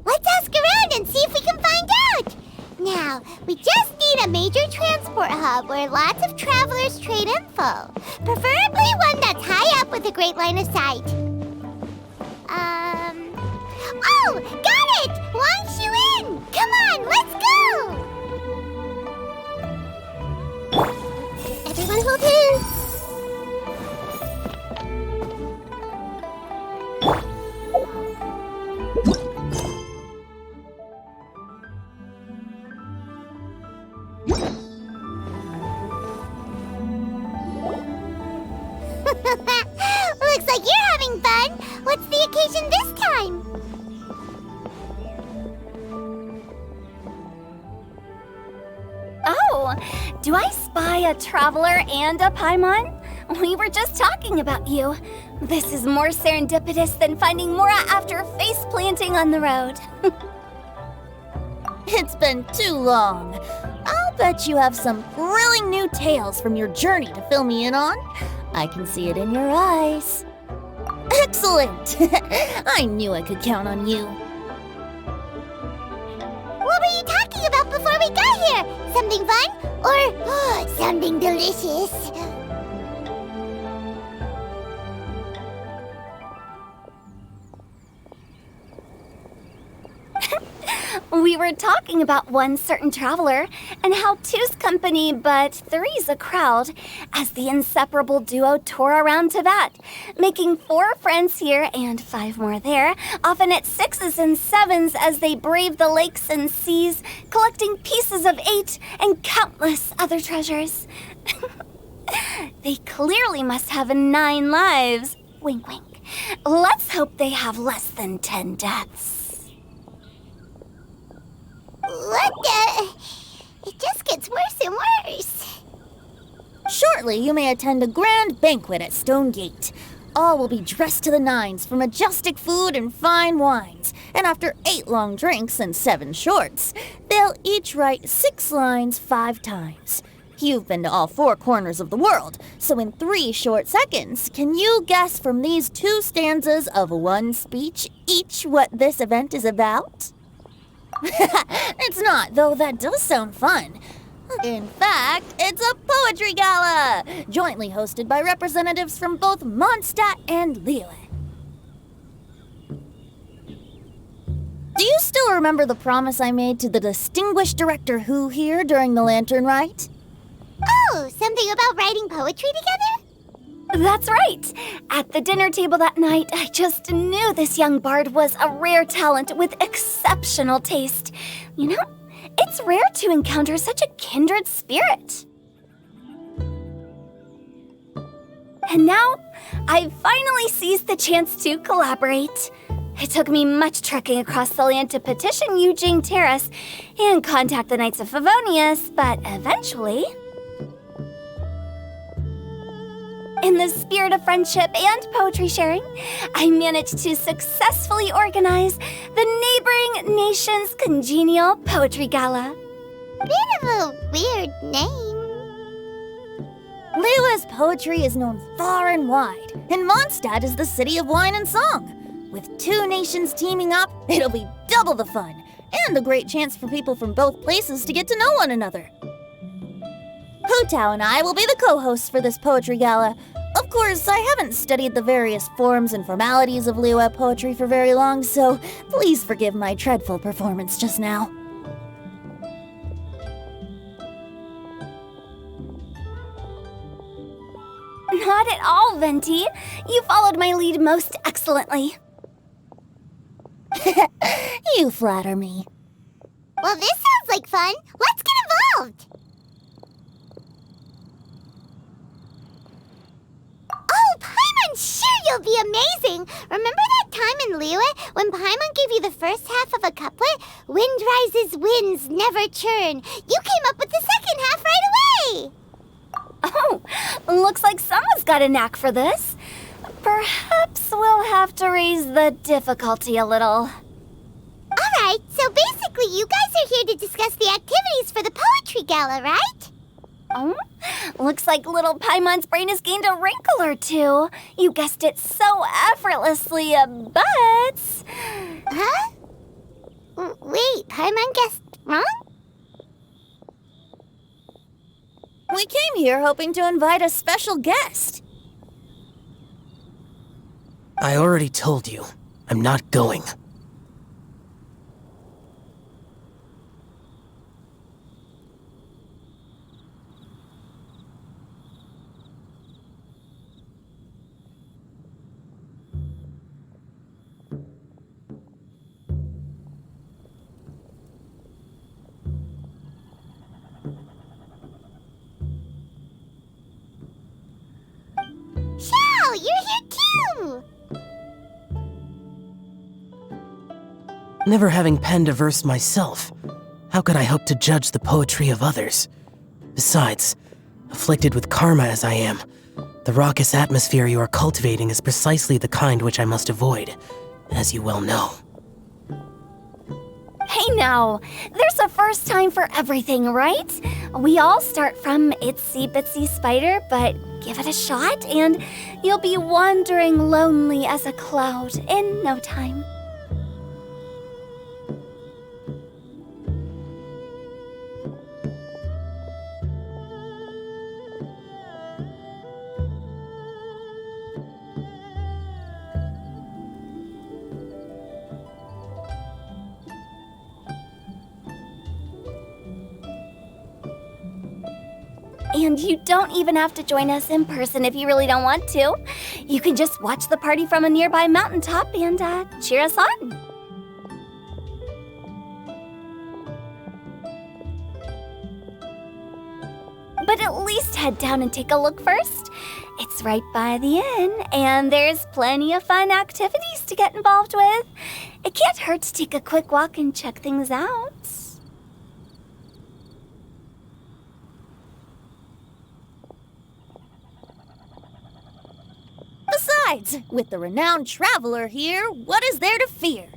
Let's ask around and see if we can find out! Now, we just need a major transport hub where lots of travelers trade info. Preferably one that's high up with a great line of sight. Oh! Got it! Launch you in! Come on, let's go! Everyone hold hands! Looks like you're having fun. What's the occasion this time? Oh, do I spy a traveler and a Paimon? We were just talking about you. This is more serendipitous than finding Mora after face planting on the road. It's been too long. I'll bet you have some thrilling new tales from your journey to fill me in on. I can see it in your eyes. Excellent! I knew I could count on you. What were you talking about before we got here? Something fun? Or something delicious? We were talking about one certain traveler and how two's company but three's a crowd as the inseparable duo tour around Tibet, making 4 friends here and 5 more there, often at 6s and 7s as they brave the lakes and seas, collecting pieces of 8 and countless other treasures. They clearly must have 9 lives. Wink, wink. Let's hope they have less than 10 deaths. What the? It just gets worse and worse. Shortly, you may attend a grand banquet at Stone Gate. All will be dressed to the nines for majestic food and fine wines. And after 8 long drinks and 7 shorts, they'll each write 6 lines 5 times. You've been to all 4 corners of the world, so in 3 short seconds, can you guess from these 2 stanzas of 1 speech each what this event is about? It's not, though that does sound fun. In fact, it's a poetry gala, jointly hosted by representatives from both Mondstadt and Liyue. Do you still remember the promise I made to the distinguished director Who here during the Lantern Rite? Oh, something about writing poetry together? That's right. At the dinner table that night, I just knew this young bard was a rare talent with exceptional taste. You know, it's rare to encounter such a kindred spirit. And now, I've finally seized the chance to collaborate. It took me much trekking across the land to petition Eugene Terrace and contact the Knights of Favonius, but eventually, in the spirit of friendship and poetry sharing, I managed to successfully organize the neighboring nation's congenial poetry gala. Bit of a weird name. Liyue's poetry is known far and wide, and Mondstadt is the city of wine and song. With 2 nations teaming up, it'll be double the fun, and a great chance for people from both places to get to know one another. Hu Tao and I will be the co-hosts for this poetry gala. Of course, I haven't studied the various forms and formalities of Liyue poetry for very long, so please forgive my dreadful performance just now. Not at all, Venti. You followed my lead most excellently. You flatter me. Well, this sounds like fun. Let's get involved. Oh, Paimon, share you'll be amazing. Remember that time in Liyue when Paimon gave you the first half of a couplet? Wind rises, winds never churn. You came up with the second half right away. Oh, looks like someone's got a knack for this. Perhaps we'll have to raise the difficulty a little. All right, so basically you guys are here to discuss the activities for the poetry gala, right? Oh, looks like little Paimon's brain has gained a wrinkle or two. You guessed it so effortlessly, but... Huh? Wait, Paimon guessed wrong? We came here hoping to invite a special guest. I already told you, I'm not going. Xiao, you're here too! Never having penned a verse myself, how could I hope to judge the poetry of others? Besides, afflicted with karma as I am, the raucous atmosphere you are cultivating is precisely the kind which I must avoid, as you well know. Hey now, there's a first time for everything, right? We all start from itsy bitsy spider, but give it a shot and you'll be wandering lonely as a cloud in no time. And you don't even have to join us in person if you really don't want to. You can just watch the party from a nearby mountaintop and cheer us on. But at least head down and take a look first. It's right by the inn, and there's plenty of fun activities to get involved with. It can't hurt to take a quick walk and check things out. Besides, with the renowned traveler here, what is there to fear?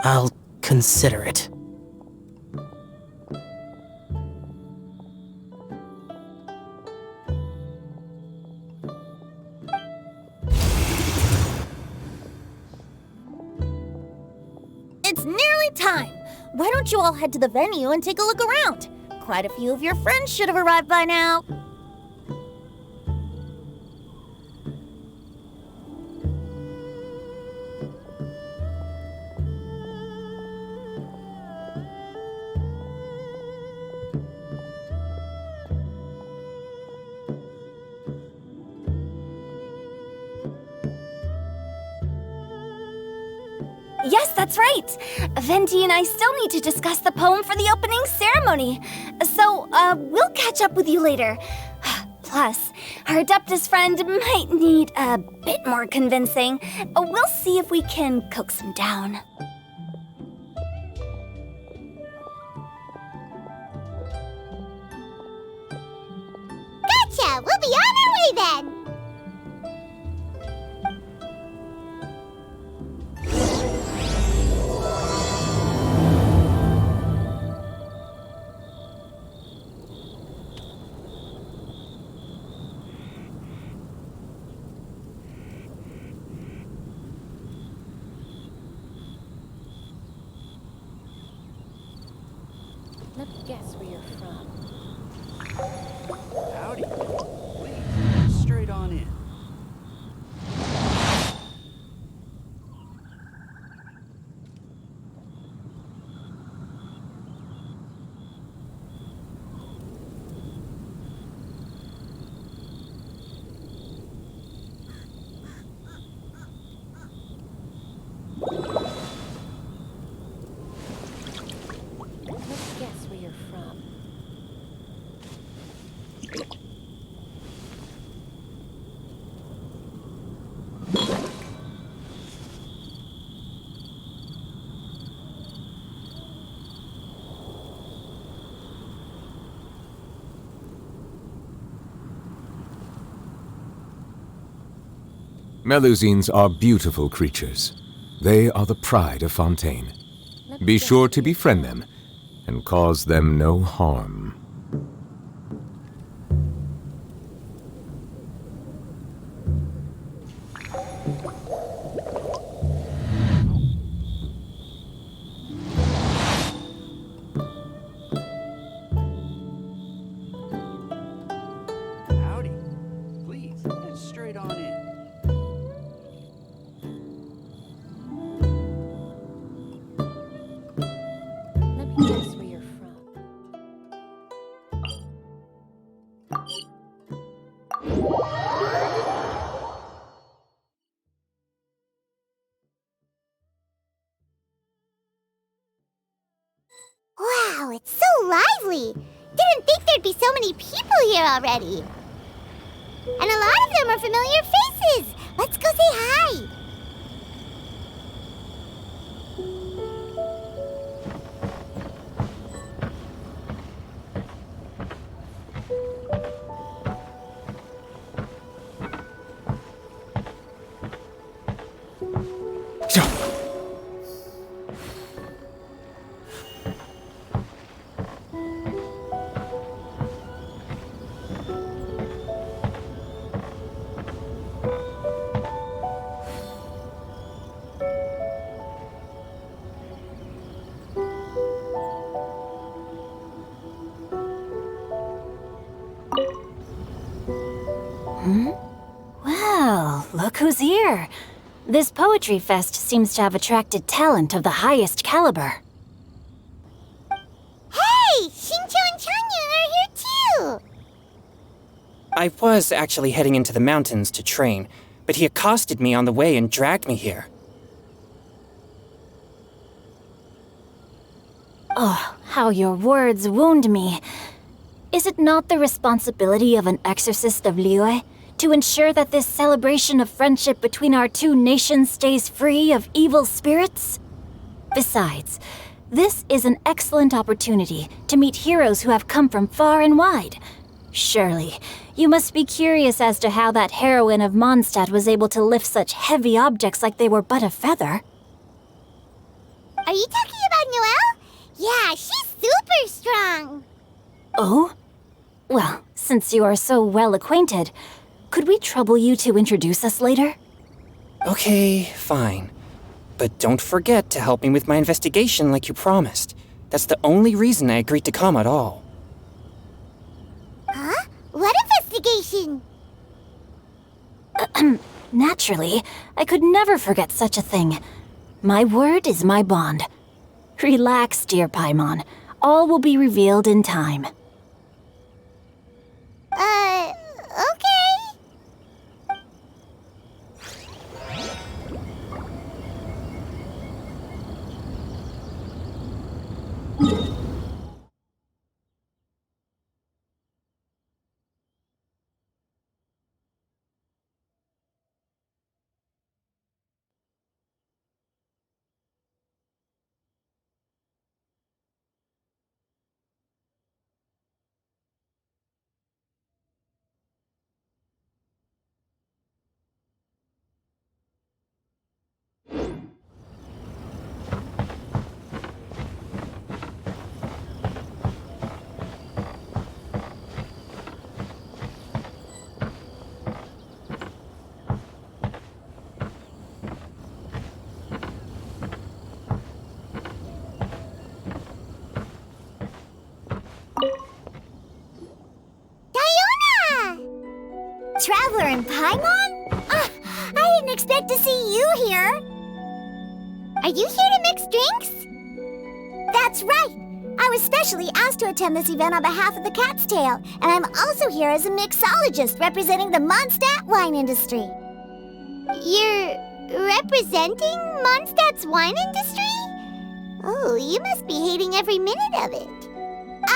I'll consider it. It's nearly time. Why don't you all head to the venue and take a look around? Quite a few of your friends should have arrived by now. Yes, that's right. Venti and I still need to discuss the poem for the opening ceremony. So, we'll catch up with you later. Plus, our Adeptus friend might need a bit more convincing. We'll see if we can coax him down. we'll be on our way then! Let me guess where you're from. Howdy. Please, straight on in. Let me guess where you're from. Melusines are beautiful creatures. They are the pride of Fontaine. Let me Be guess sure where to you're befriend from. them and cause them no harm. Howdy. Please, straight on in. Let me guess where you're from. Wow, it's so lively! Didn't think there'd be so many people here already. And a lot of them are familiar faces! Let's go say hi! Well, look who's here. This poetry fest seems to have attracted talent of the highest caliber. Hey! Shincho and Chanyu are here too! I was actually heading into the mountains to train, but he accosted me on the way and dragged me here. Oh, how your words wound me. Is it not the responsibility of an exorcist of Liyue to ensure that this celebration of friendship between our two nations stays free of evil spirits? Besides, this is an excellent opportunity to meet heroes who have come from far and wide. Surely, you must be curious as to how that heroine of Mondstadt was able to lift such heavy objects like they were but a feather. Are you talking about Noelle? Yeah, she's super strong! Oh? Well, since you are so well acquainted, could we trouble you to introduce us later? Okay, fine. But don't forget to help me with my investigation like you promised. That's the only reason I agreed to come at all. Huh? What investigation? Naturally, I could never forget such a thing. My word is my bond. Relax, dear Paimon. All will be revealed in time. Okay. traveler in Paimon? I didn't expect to see you here. Are you here to mix drinks? That's right. I was specially asked to attend this event on behalf of the Cat's Tail, and I'm also here as a mixologist representing the Mondstadt wine industry. You're representing Mondstadt's wine industry? Oh, you must be hating every minute of it.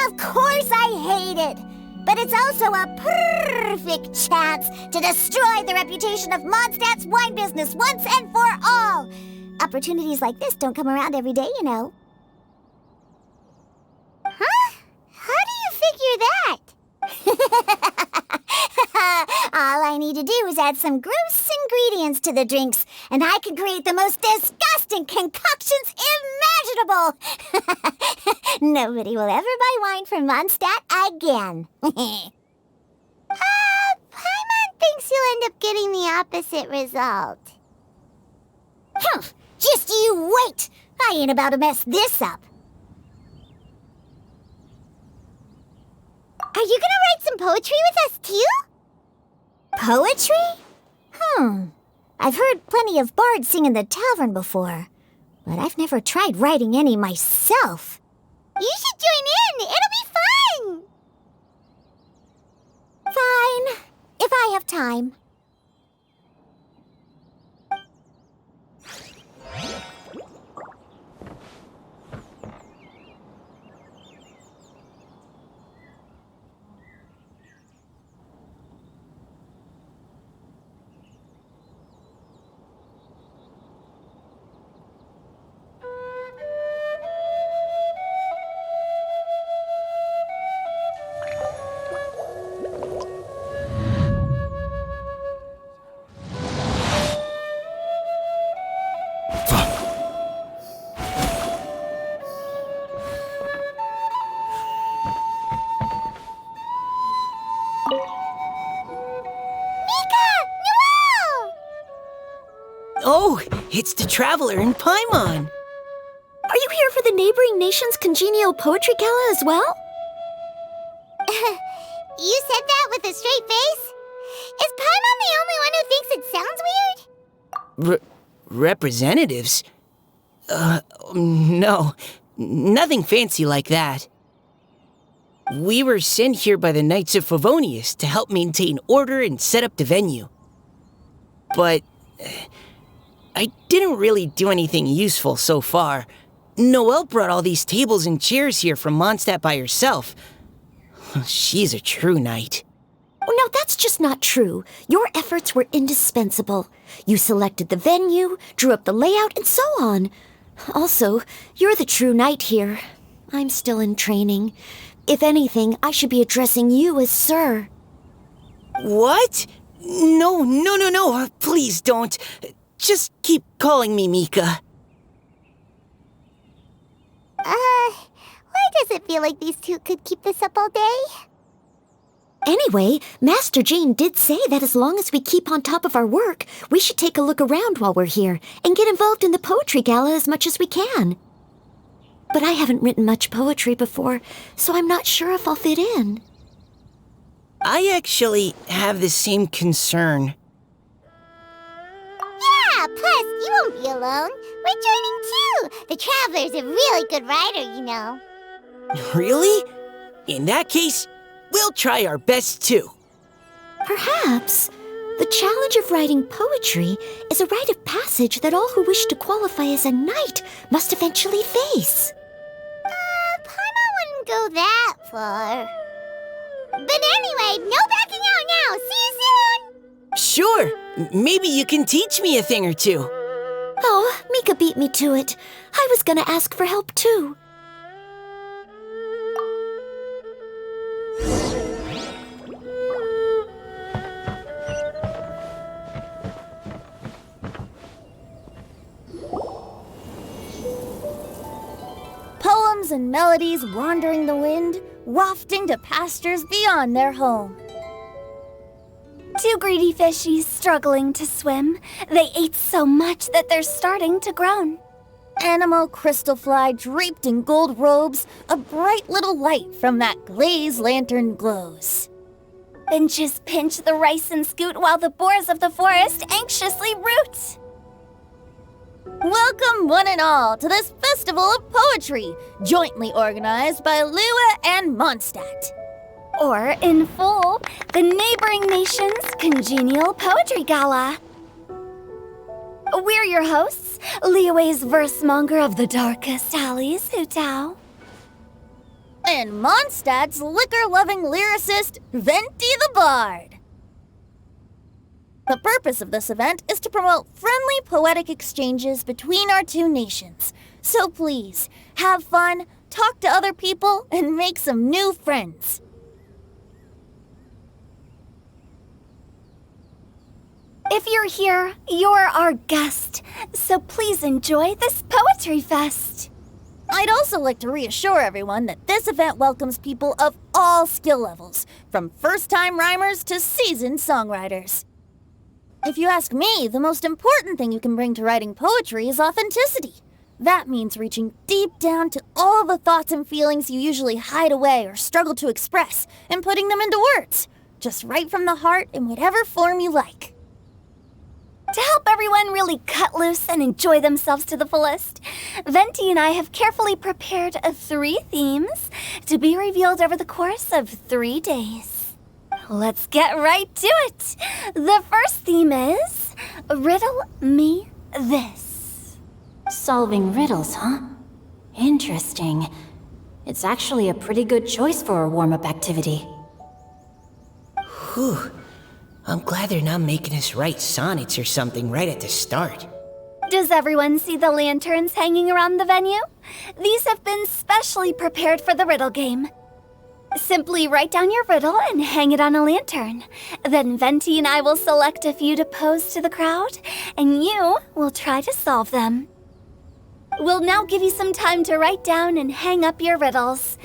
Of course I hate it, but it's also a perfect chance to destroy the reputation of Mondstadt's wine business once and for all. Opportunities like this don't come around every day, you know. Huh? How do you figure that? All I need to do is add some gross ingredients to the drinks, and I can create the most disgusting concoctions imaginable. Nobody will ever buy wine from Mondstadt again. Paimon thinks you'll end up getting the opposite result. Just you wait! I ain't about to mess this up. Are you gonna write some poetry with us too? Poetry? I've heard plenty of bards sing in the tavern before, but I've never tried writing any myself. You should join in! It'll be fun! Fine, if I have time. Oh, it's the traveler in Paimon. Are you here for the neighboring nation's congenial poetry gala as well? You said that with a straight face? Is Paimon the only one who thinks it sounds weird? Representatives? No. Nothing fancy like that. We were sent here by the Knights of Favonius to help maintain order and set up the venue. But I didn't really do anything useful so far. Noelle brought all these tables and chairs here from Mondstadt by herself. She's a true knight. Oh, no, that's just not true. Your efforts were indispensable. You selected the venue, drew up the layout, and so on. Also, you're the true knight here. I'm still in training. If anything, I should be addressing you as Sir. What? No. Please don't. Just keep calling me Mika. Why does it feel like these two could keep this up all day? Anyway, Master Jane did say that as long as we keep on top of our work, we should take a look around while we're here and get involved in the poetry gala as much as we can. But I haven't written much poetry before, so I'm not sure if I'll fit in. I actually have the same concern. Yeah, plus you won't be alone. We're joining too. The Traveler's a really good writer, you know. Really? In that case, we'll try our best too. Perhaps. The challenge of writing poetry is a rite of passage that all who wish to qualify as a knight must eventually face. Paimon wouldn't go that far. But anyway, no backing out now. See you soon! Sure. Maybe you can teach me a thing or two. Oh, Mika beat me to it. I was gonna ask for help too. Poems and melodies wandering the wind, wafting to pastures beyond their home. Two greedy fishies struggling to swim. They ate so much that they're starting to groan. Animal crystal fly draped in gold robes, a bright little light from that glazed lantern glows. benches pinch the rice and scoot while the boars of the forest anxiously root. Welcome, one and all, to this festival of poetry, jointly organized by Lua and Mondstadt. Or, in full, the neighboring nation's congenial poetry gala. We're your hosts, Liyue's verse-monger of the darkest alleys, Hutao. And Mondstadt's liquor-loving lyricist, Venti the Bard. The purpose of this event is to promote friendly poetic exchanges between our two nations. So please, have fun, talk to other people, and make some new friends. If you're here, you're our guest, so please enjoy this poetry fest. I'd also like to reassure everyone that this event welcomes people of all skill levels, from first-time rhymers to seasoned songwriters. If you ask me, the most important thing you can bring to writing poetry is authenticity. That means reaching deep down to all the thoughts and feelings you usually hide away or struggle to express, and putting them into words, just right from the heart in whatever form you like. To help everyone really cut loose and enjoy themselves to the fullest, Venti and I have carefully prepared 3 themes to be revealed over the course of 3 days. Let's get right to it. The first theme is Riddle Me This. Solving riddles, huh? Interesting. It's actually a pretty good choice for a warm-up activity. Whew. I'm glad they're not making us write sonnets or something right at the start. Does everyone see the lanterns hanging around the venue? These have been specially prepared for the riddle game. Simply write down your riddle and hang it on a lantern. Then Venti and I will select a few to pose to the crowd, and you will try to solve them. We'll now give you some time to write down and hang up your riddles.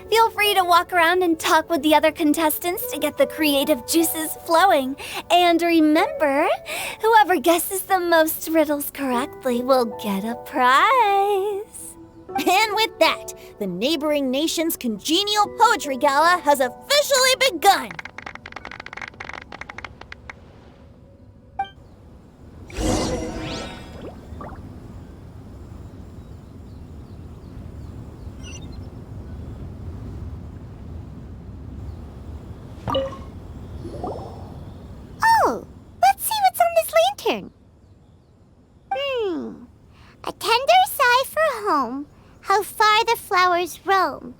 Feel free to walk around and talk with the other contestants to get the creative juices flowing. And remember, whoever guesses the most riddles correctly will get a prize. And with that, the neighboring nation's congenial poetry gala has officially begun. Oh, let's see what's on this lantern. A tender sigh for home, how far the flowers roam.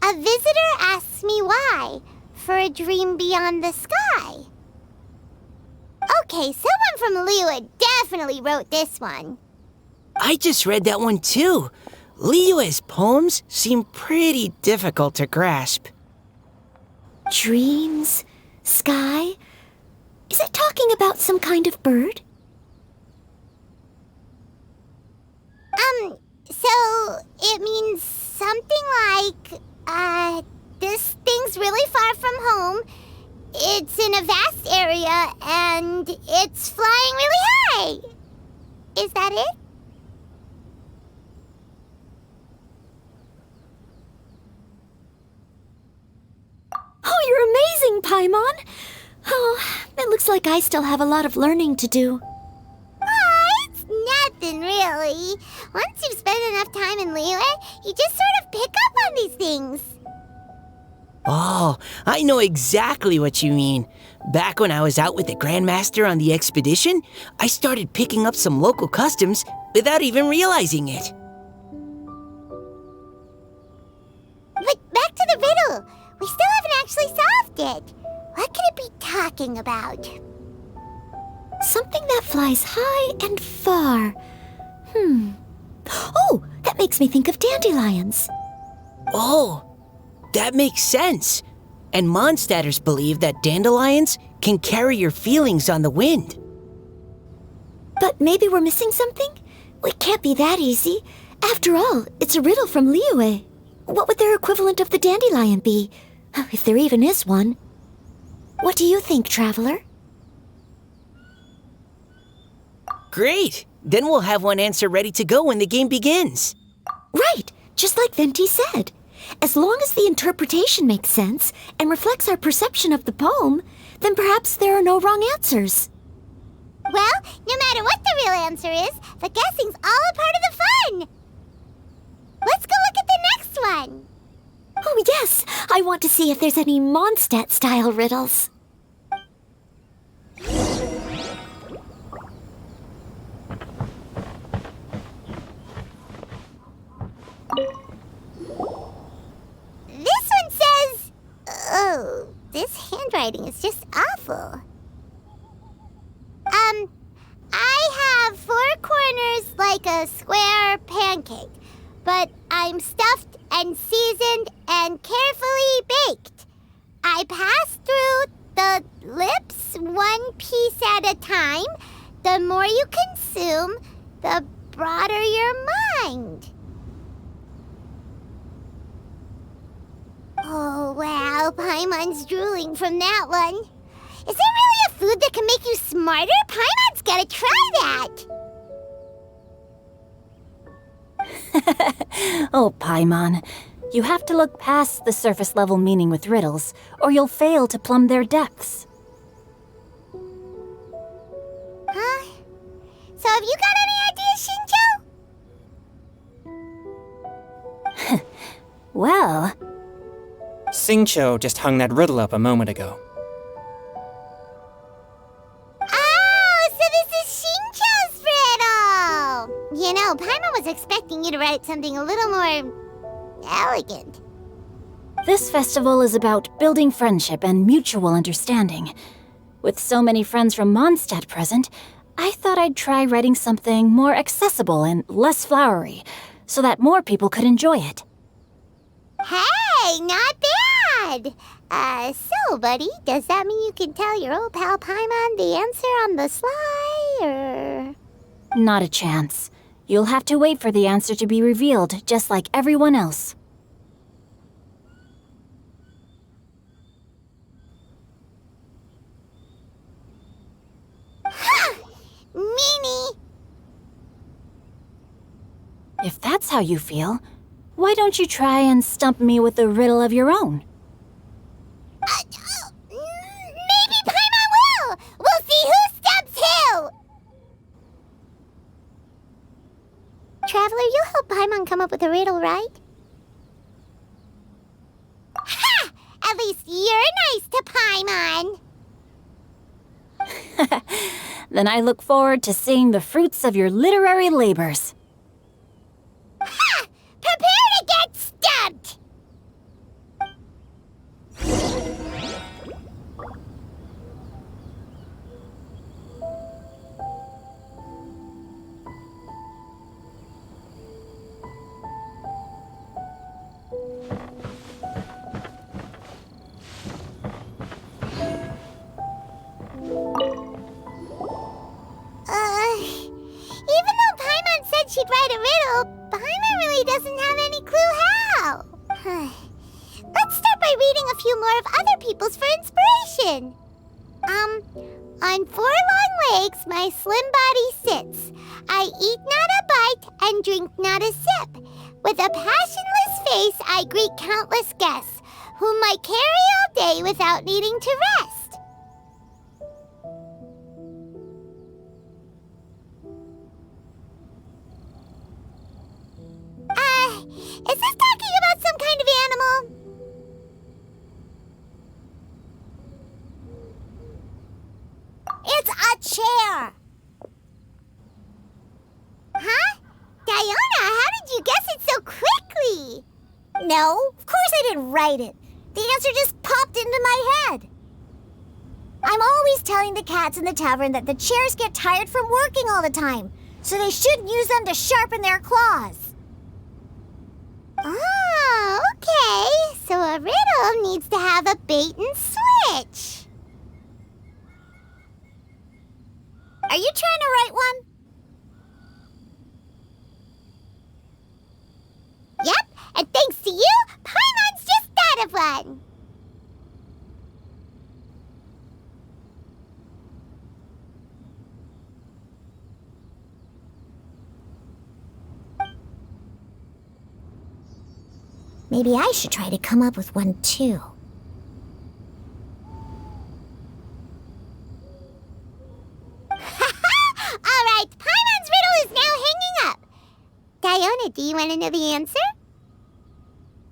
A visitor asks me why, for a dream beyond the sky. Okay, someone from Liyue definitely wrote this one. I just read that one too. Liyue's poems seem pretty difficult to grasp. Dreams? Sky? Is it talking about some kind of bird? So it means something like, this thing's really far from home. It's in a vast area, and it's flying really high. Is that it? Oh, you're amazing, Paimon! Oh, it looks like I still have a lot of learning to do. It's nothing, really. Once you've spent enough time in Liyue, you just sort of pick up on these things. Oh, I know exactly what you mean. Back when I was out with the Grandmaster on the expedition, I started picking up some local customs without even realizing it. But back to the riddle. We still haven't actually solved it. What could it be talking about? Something that flies high and far. Oh, that makes me think of dandelions. Oh, that makes sense. And Mondstadters believe that dandelions can carry your feelings on the wind. But maybe we're missing something? It can't be that easy. After all, it's a riddle from Liyue. What would their equivalent of the dandelion be? If there even is one. What do you think, Traveler? Great! Then we'll have one answer ready to go when the game begins. Right, just like Venti said. As long as the interpretation makes sense and reflects our perception of the poem, Then perhaps there are no wrong answers. Well, no matter what the real answer is, the guessing's all a part of the fun. Let's go look at the next one. Oh, yes. I want to see if there's any Mondstadt-style riddles. This one says... Oh, this handwriting is just awful. I have 4 corners like a square pancake, but I'm stuffed and seasoned and carefully baked. I pass through the lips 1 piece at a time. The more you consume, the broader your mind. Oh, wow, Paimon's drooling from that one. Is there really a food that can make you smarter? Paimon's gotta try that! Oh, Paimon. You have to look past the surface-level meaning with riddles, or you'll fail to plumb their depths. Huh? So have you got any ideas, Shinjo? Well, Singcho just hung that riddle up a moment ago. Oh, so this is Shincho's riddle! You know, Paimon was expecting you to write something a little more... elegant. this festival is about building friendship and mutual understanding. With so many friends from Mondstadt present, I thought I'd try writing something more accessible and less flowery, so that more people could enjoy it. Hey, not bad! So, buddy, does that mean you can tell your old pal Paimon the answer on the sly, or...? Not a chance. You'll have to wait for the answer to be revealed, just like everyone else. Meanie! If that's how you feel, why don't you try and stump me with a riddle of your own? Maybe Paimon will! We'll see who stumps who! Traveler, you'll help Paimon come up with a riddle, right? Ha! At least you're nice to Paimon! Then I look forward to seeing the fruits of your literary labors. Ha! Prepare to get stumped! Even though Paimon said she'd write a riddle, Paimon really doesn't have any clue how. Let's start by reading a few more of other people's for inspiration. On 4 long legs, my slim body sits. I eat not a bite and drink not a sip. With a passionless face, I greet countless guests, whom I carry all day without needing to rest. Is this talking about some kind of animal? It's a chair! Huh? Diona, how did you guess it so quickly? No, of course I didn't write it. The answer just popped into my head. I'm always telling the cats in the tavern that the chairs get tired from working all the time, so they shouldn't use them to sharpen their claws. Oh, okay. So a riddle needs to have a bait and switch. Are you trying to write one? Yep, and thanks to you, Paimon's just thought of one. Maybe I should try to come up with one too. want to know the answer?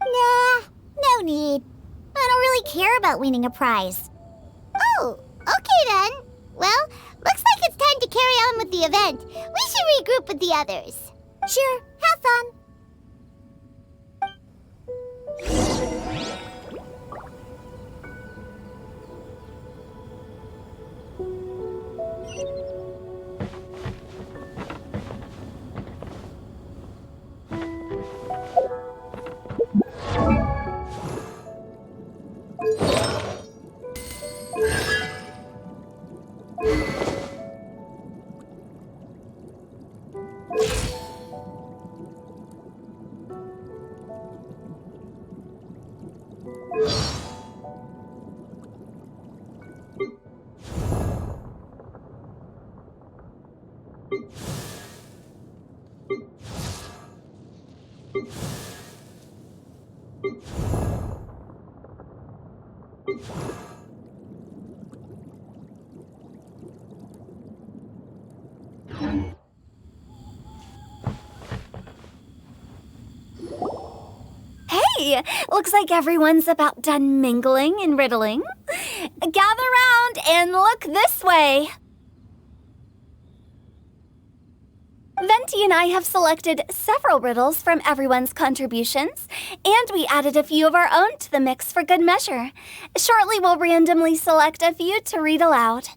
Nah, no need. I don't really care about winning a prize. Oh, okay then. Well, looks like it's time to carry on with the event. We should regroup with the others. Sure, have fun. Hey, looks like everyone's about done mingling and riddling. Gather round and look this way. Venti and I have selected several riddles from everyone's contributions, and we added a few of our own to the mix for good measure. Shortly, we'll randomly select a few to read aloud.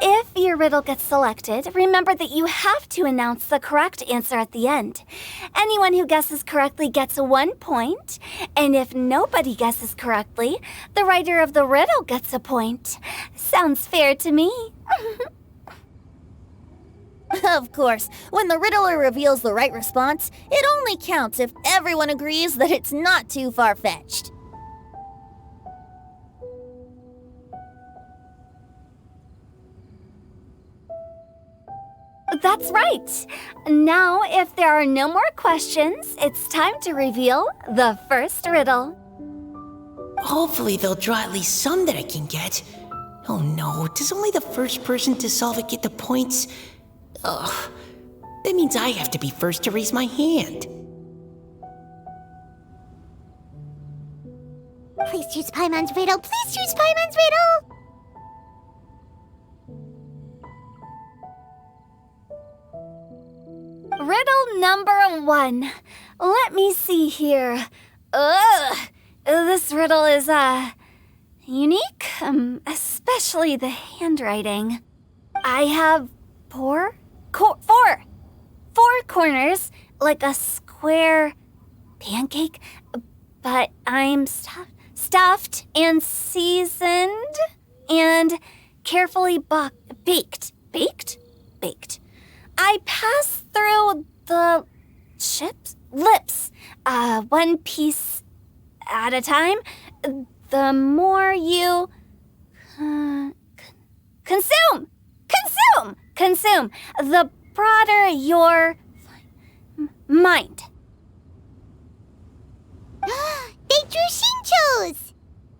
If your riddle gets selected, remember that you have to announce the correct answer at the end. Anyone who guesses correctly gets 1 point, and if nobody guesses correctly, the writer of the riddle gets a point. Sounds fair to me. Of course, when the riddler reveals the right response, it only counts if everyone agrees that it's not too far-fetched. That's right. Now, if there are no more questions, it's time to reveal the first riddle. Hopefully they'll draw at least some that I can get. Oh no, does only the first person to solve it get the points? Ugh, that means I have to be first to raise my hand. Please choose Paimon's riddle. Please choose Paimon's riddle. Riddle number 1. Let me see here. Ugh, this riddle is, unique, especially the handwriting. I have four corners, like a square pancake, but I'm stuffed and seasoned and carefully baked. Baked. I pass through the lips, one piece at a time. The more you consume, the broader your mind. They drew Shinchos!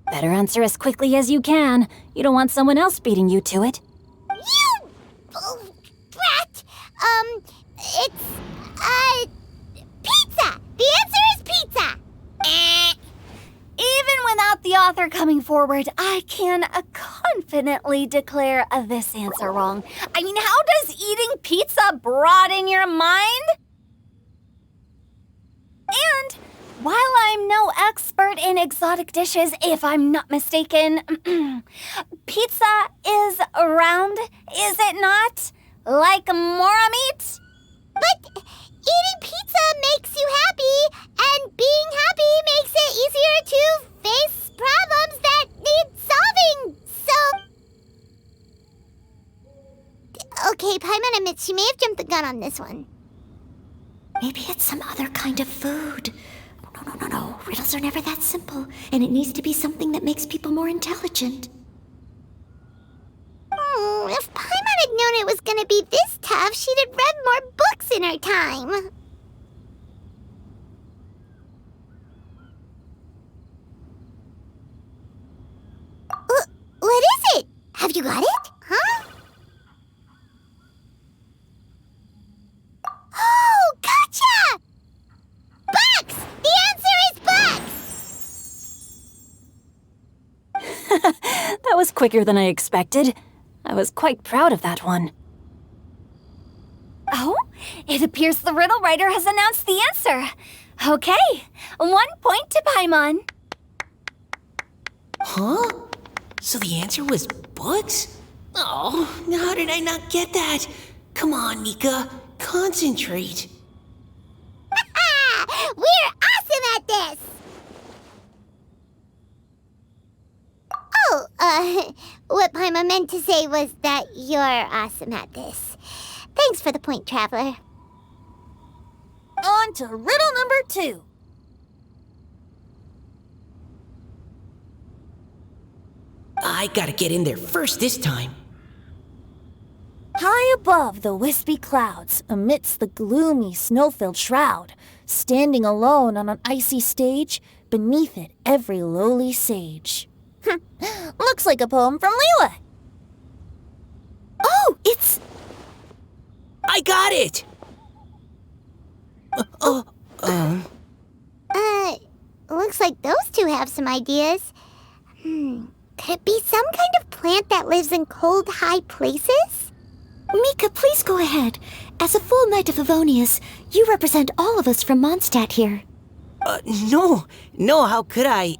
Better answer as quickly as you can. You don't want someone else beating you to it. You! Oh, brat! It's, pizza! The answer is pizza! Even without the author coming forward, I can confidently declare this answer wrong. I mean, how does eating pizza broaden your mind? And while I'm no expert in exotic dishes, if I'm not mistaken, pizza is round, is it not? Like mora meat? But eating pizza makes you happy, and being happy makes it easier to face problems that need solving, so... Okay, Paimon admits she may have jumped the gun on this one. Maybe it's some other kind of food. No. Riddles are never that simple, and it needs to be something that makes people more intelligent. If Paimon had known it was gonna be this tough, she'd have read more books in her time. You got it? Huh? Oh, gotcha! Bucks! The answer is bucks! That was quicker than I expected. I was quite proud of that one. Oh, it appears the riddle writer has announced the answer. Okay, 1 point to Paimon. Huh? So the answer was books? Oh, how did I not get that? Come on, Mika, concentrate. We're awesome at this! Oh, what Paimon meant to say was that you're awesome at this. Thanks for the point, Traveler. On to riddle number 2. I gotta get in there first this time. High above the wispy clouds, amidst the gloomy snow-filled shroud, standing alone on an icy stage, beneath it every lowly sage. Looks like a poem from Liyue. Oh, it's... I got it! Looks like those two have some ideas. Could it be some kind of plant that lives in cold, high places? Mika, please go ahead. As a full Knight of Favonius, you represent all of us from Mondstadt here. No, how could I?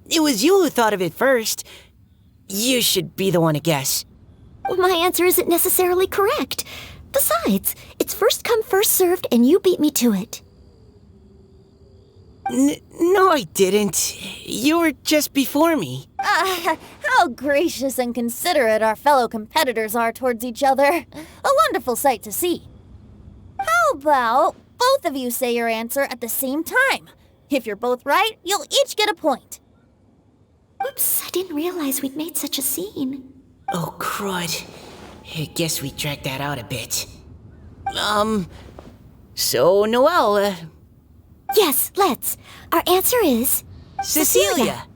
It was you who thought of it first. You should be the one to guess. Well, my answer isn't necessarily correct. Besides, it's first come, first served, and you beat me to it. No, I didn't. You were just before me. How gracious and considerate our fellow competitors are towards each other. A wonderful sight to see. How about both of you say your answer at the same time? If you're both right, you'll each get a point. Oops, I didn't realize we'd made such a scene. Oh, crud. I guess we dragged that out a bit. So, Noelle, Yes, let's. Our answer is... Cecilia!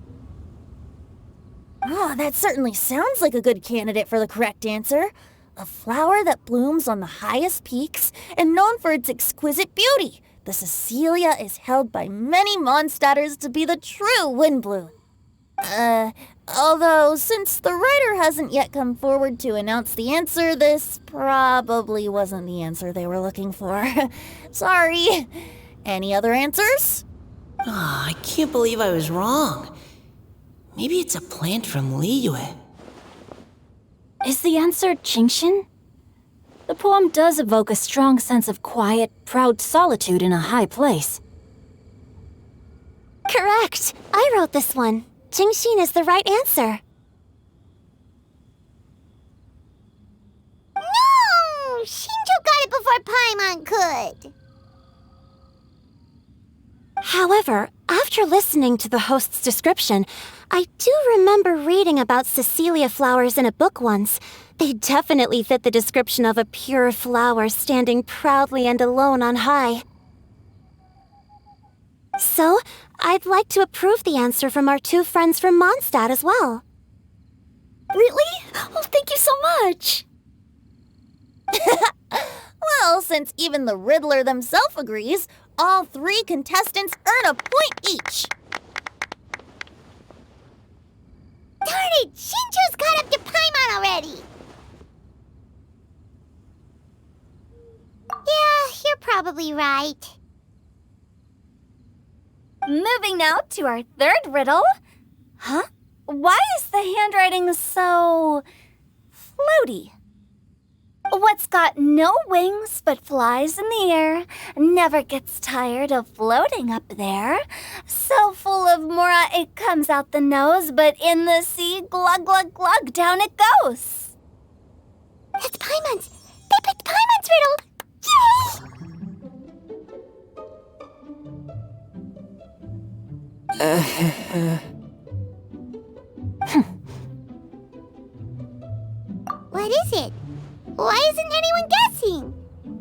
Oh, that certainly sounds like a good candidate for the correct answer. A flower that blooms on the highest peaks and known for its exquisite beauty. The Cecilia is held by many Mondstadters to be the true windbloom. Although, since the writer hasn't yet come forward to announce the answer, this probably wasn't the answer they were looking for. Sorry. Any other answers? I can't believe I was wrong. Maybe it's a plant from Liyue. Is the answer Genshin? The poem does evoke a strong sense of quiet, proud solitude in a high place. Correct! I wrote this one. Genshin is the right answer. No! Shinjo got it before Paimon could! However, after listening to the host's description, I do remember reading about Cecilia flowers in a book once. They definitely fit the description of a pure flower standing proudly and alone on high. So, I'd like to approve the answer from our two friends from Mondstadt as well. Really? Oh, thank you so much. Well, since even the Riddler themselves agrees, all 3 contestants earn a point each. Darn it! Shinjo's caught up to Paimon already! Yeah, you're probably right. Moving now to our third riddle. Huh? Why is the handwriting so... floaty? What's got no wings but flies in the air, never gets tired of floating up there. So full of mora it comes out the nose, but in the sea, glug glug glug, down it goes. That's Paimon's! They picked Paimon's riddle! Yay! What is it? Why isn't anyone guessing?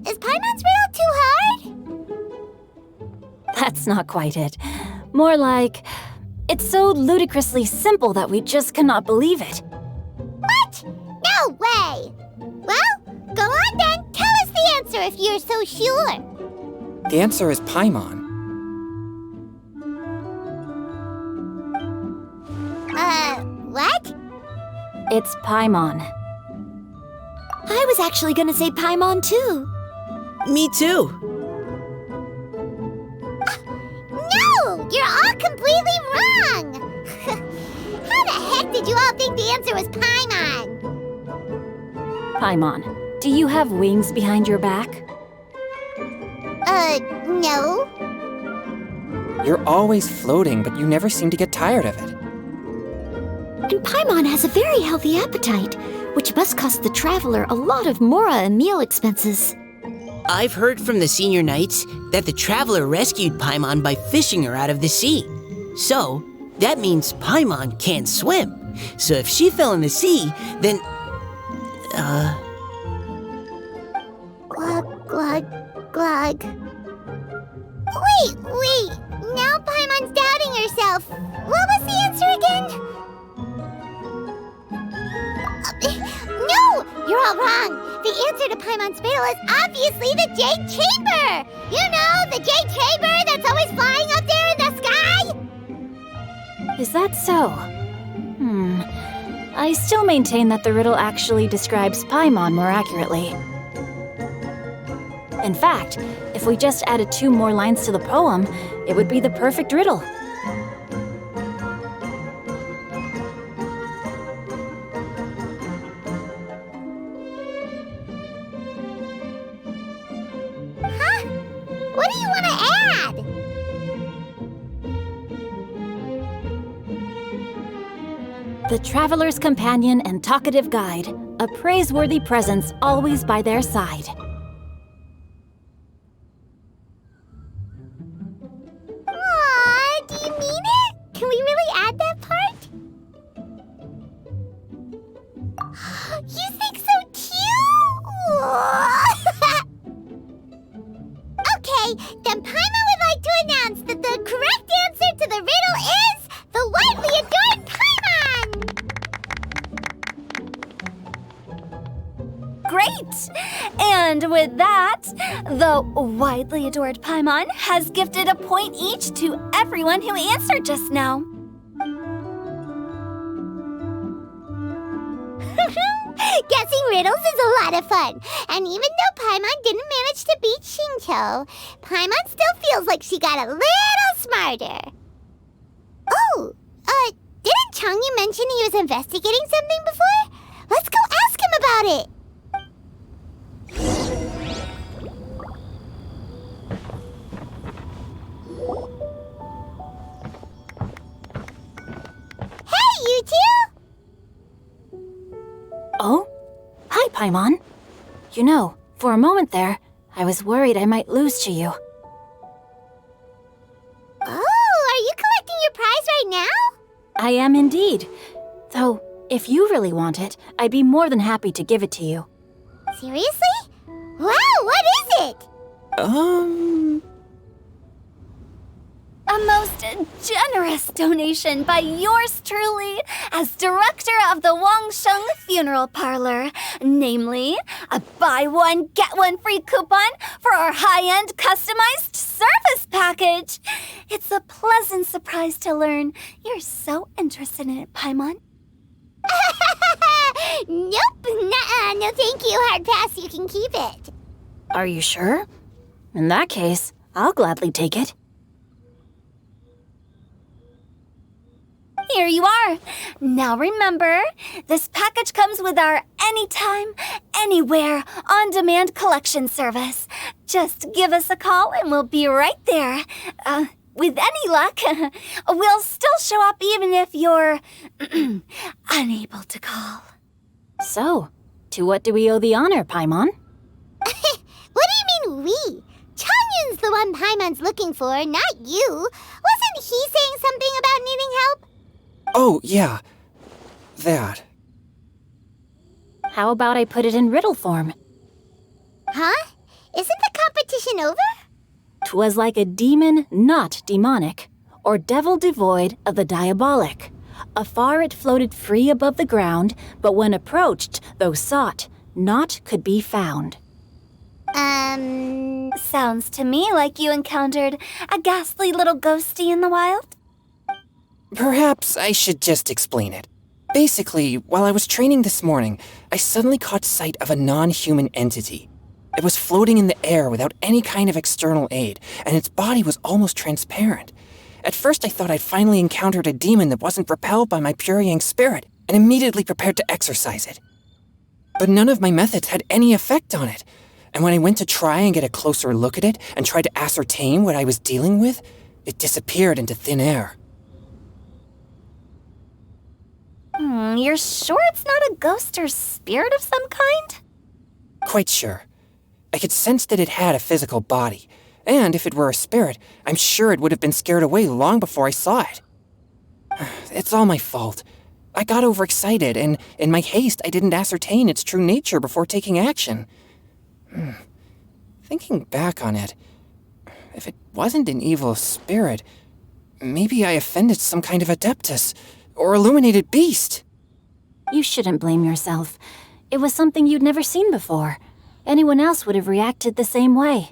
Is Paimon's riddle too hard? That's not quite it. More like, it's so ludicrously simple that we just cannot believe it. What? No way! Well, go on then. Tell us the answer if you're so sure. The answer is Paimon. What? It's Paimon. I was actually gonna say Paimon too. Me too. No! You're all completely wrong! How the heck did you all think the answer was Paimon? Paimon, do you have wings behind your back? No. You're always floating, but you never seem to get tired of it. And Paimon has a very healthy appetite, which must cost the traveler a lot of mora and meal expenses. I've heard from the senior knights that the traveler rescued Paimon by fishing her out of the sea. So, that means Paimon can't swim. So if she fell in the sea, then... Glug, glug, glug. Wait. Now Paimon's doubting herself. What was the answer again? No! You're all wrong. The answer to Paimon's riddle is obviously the Jade Chamber! You know, the Jade Chamber that's always flying up there in the sky? Is that so? I still maintain that the riddle actually describes Paimon more accurately. In fact, if we just added 2 more lines to the poem, it would be the perfect riddle. What do you want to add? The traveler's companion and talkative guide, a praiseworthy presence always by their side. Aw, do you mean it? Can we really add that part? You think so cute? Okay, then Paimon would like to announce that the correct answer to the riddle is the widely adored Paimon! Great! And with that, the widely adored Paimon has gifted a point each to everyone who answered just now. Guessing riddles is a lot of fun. And even though Paimon didn't manage to beat Shinto, Paimon still feels like she got a little smarter. Oh, didn't Changyu mention he was investigating something before? Let's go ask him about it. Hey, you two! Oh? Hi, Paimon. You know, for a moment there, I was worried I might lose to you. Oh, are you collecting your prize right now? I am indeed. Though, if you really want it, I'd be more than happy to give it to you. Seriously? Wow, what is it? A most generous donation by yours truly as director of the Wangsheng Funeral Parlor. Namely, a buy one, get one free coupon for our high-end customized service package. It's a pleasant surprise to learn you're so interested in it, Paimon. Nope, nuh-uh, no thank you, hard pass, you can keep it. Are you sure? In that case, I'll gladly take it. Here you are. Now remember, this package comes with our anytime, anywhere, on-demand collection service. Just give us a call and we'll be right there. With any luck, we'll still show up even if you're unable to call. So, to what do we owe the honor, Paimon? What do you mean we? Changyun's the one Paimon's looking for, not you. Wasn't he saying something about needing help? Oh, yeah. That. How about I put it in riddle form? Huh? Isn't the competition over? 'Twas like a demon not demonic, or devil devoid of the diabolic. Afar it floated free above the ground, but when approached, though sought, naught could be found. Sounds to me like you encountered a ghastly little ghosty in the wild. Perhaps I should just explain it. Basically, while I was training this morning, I suddenly caught sight of a non-human entity. It was floating in the air without any kind of external aid, and its body was almost transparent. At first I thought I'd finally encountered a demon that wasn't repelled by my pure yang spirit, and immediately prepared to exorcise it. But none of my methods had any effect on it, and when I went to try and get a closer look at it and tried to ascertain what I was dealing with, it disappeared into thin air. You're sure it's not a ghost or spirit of some kind? Quite sure. I could sense that it had a physical body, and if it were a spirit, I'm sure it would have been scared away long before I saw it. It's all my fault. I got overexcited, and in my haste, I didn't ascertain its true nature before taking action. Thinking back on it, if it wasn't an evil spirit, maybe I offended some kind of adeptus or illuminated beast. You shouldn't blame yourself. It was something you'd never seen before. Anyone else would have reacted the same way.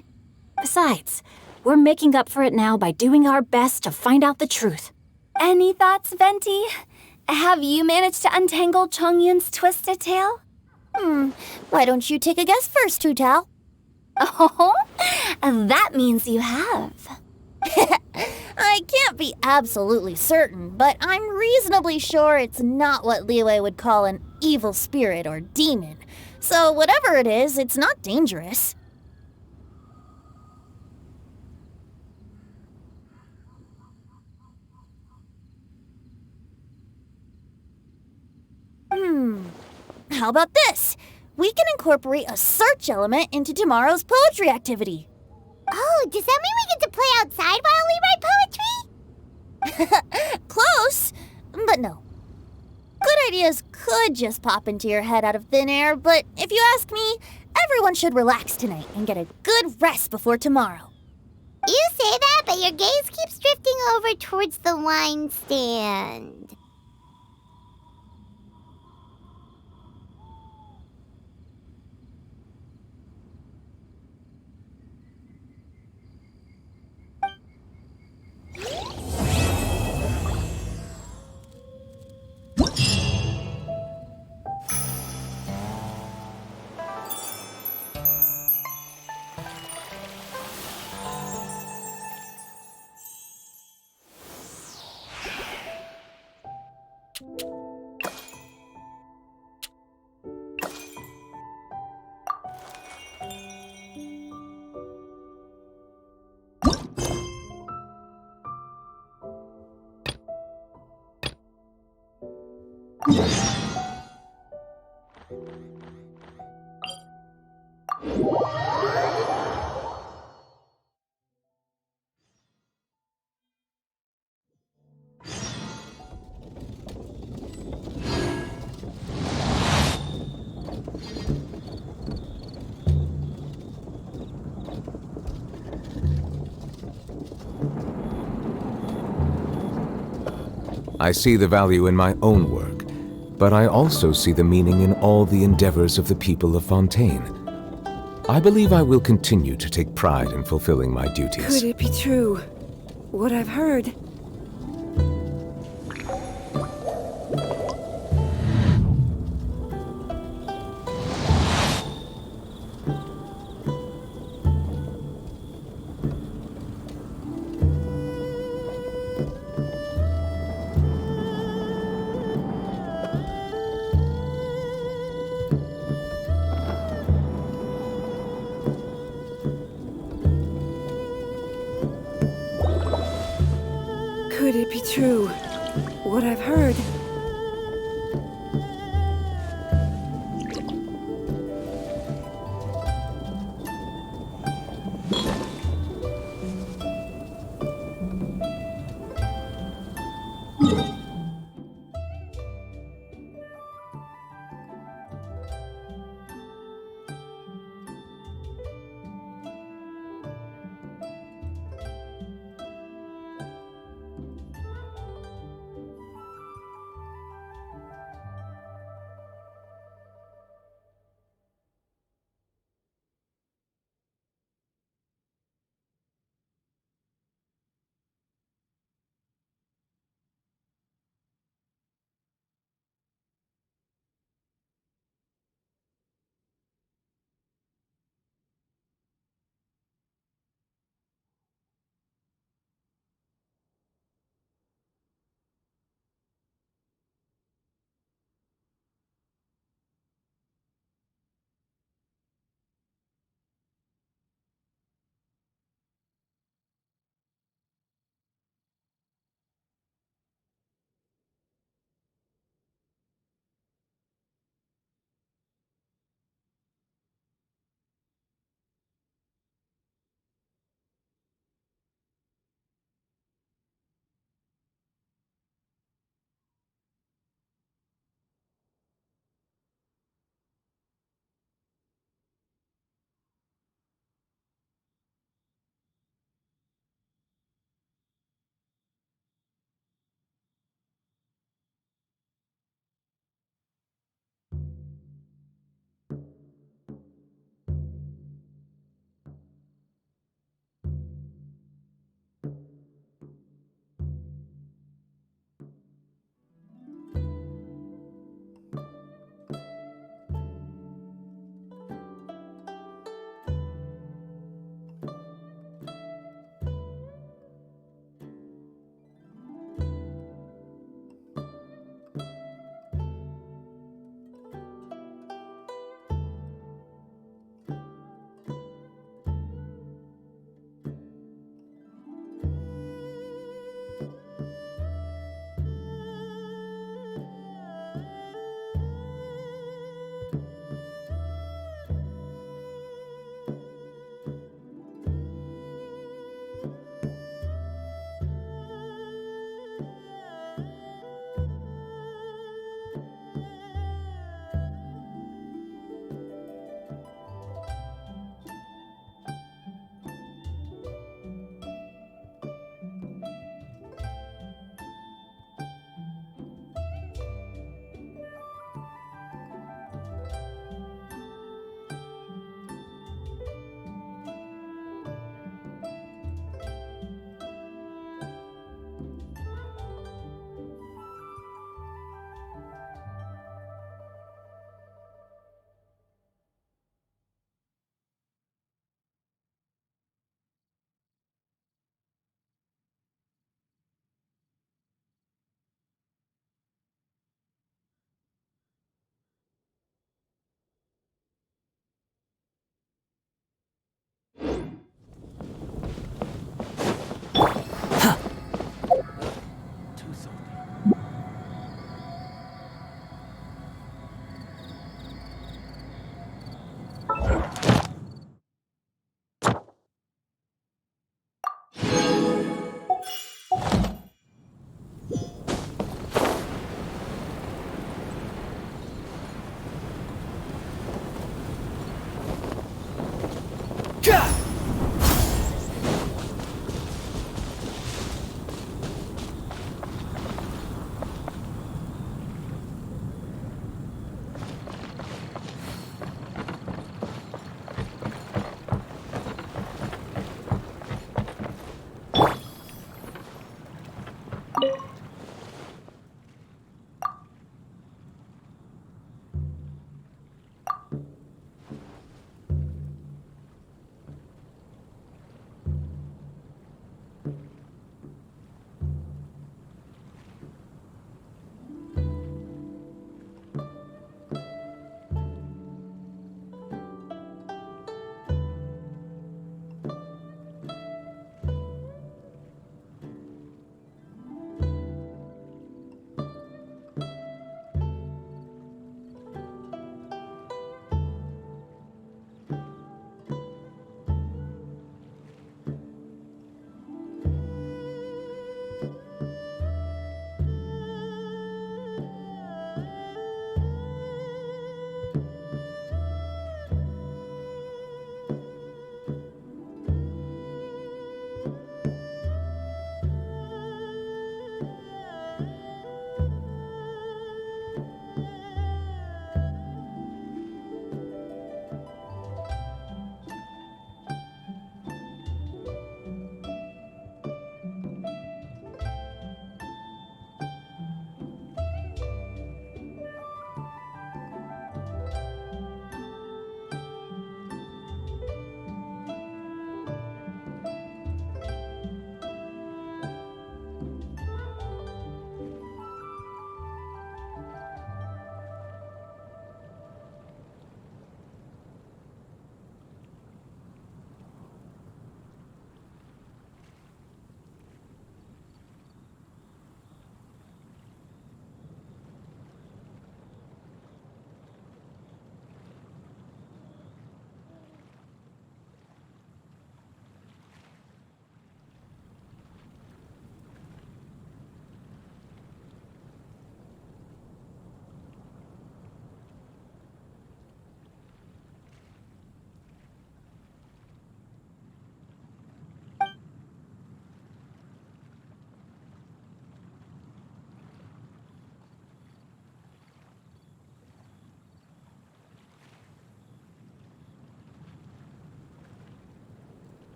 Besides, we're making up for it now by doing our best to find out the truth. Any thoughts, Venti? Have you managed to untangle Chongyun's twisted tail? Why don't you take a guess first, Tutal? Oh, that means you have. I can't be absolutely certain, but I'm reasonably sure it's not what Liyue would call an evil spirit or demon. So whatever it is, it's not dangerous. How about this? We can incorporate a search element into tomorrow's poetry activity. Oh, does that mean we get to play outside while we write poetry? Close, but no. Good ideas could just pop into your head out of thin air, but if you ask me, everyone should relax tonight and get a good rest before tomorrow. You say that, but your gaze keeps drifting over towards the wine stand. I see the value in my own work, but I also see the meaning in all the endeavors of the people of Fontaine. I believe I will continue to take pride in fulfilling my duties. Could it be true? What I've heard? Could it be true? What I've heard?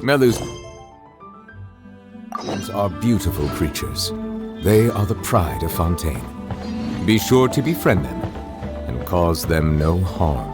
Melus are beautiful creatures. They are the pride of Fontaine. Be sure to befriend them and cause them no harm.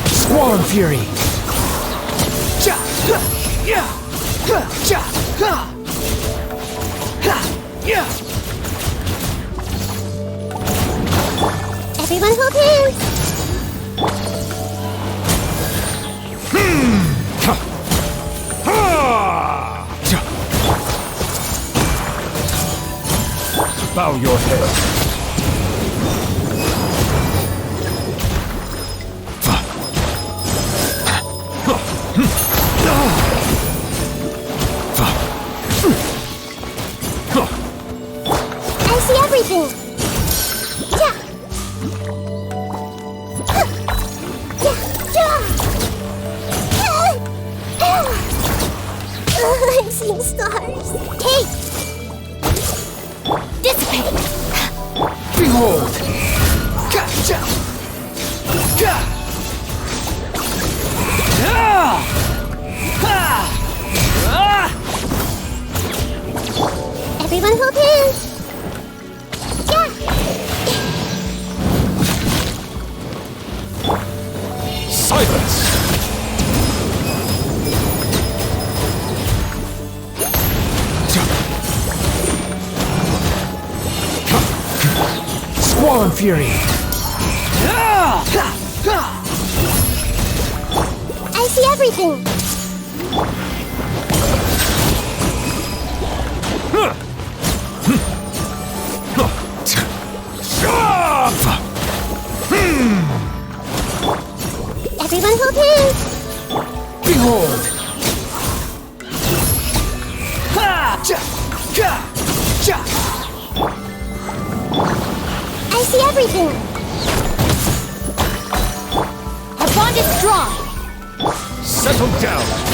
Swarm Fury! Everyone hold hands! Bow your head. I see everything! I'm seeing stars. Hey! Dissipate! Behold! Everyone hold hands! Silence! Swarm Fury! I see everything! Everyone hold hands! Behold! I see everything! Draw! Settle down!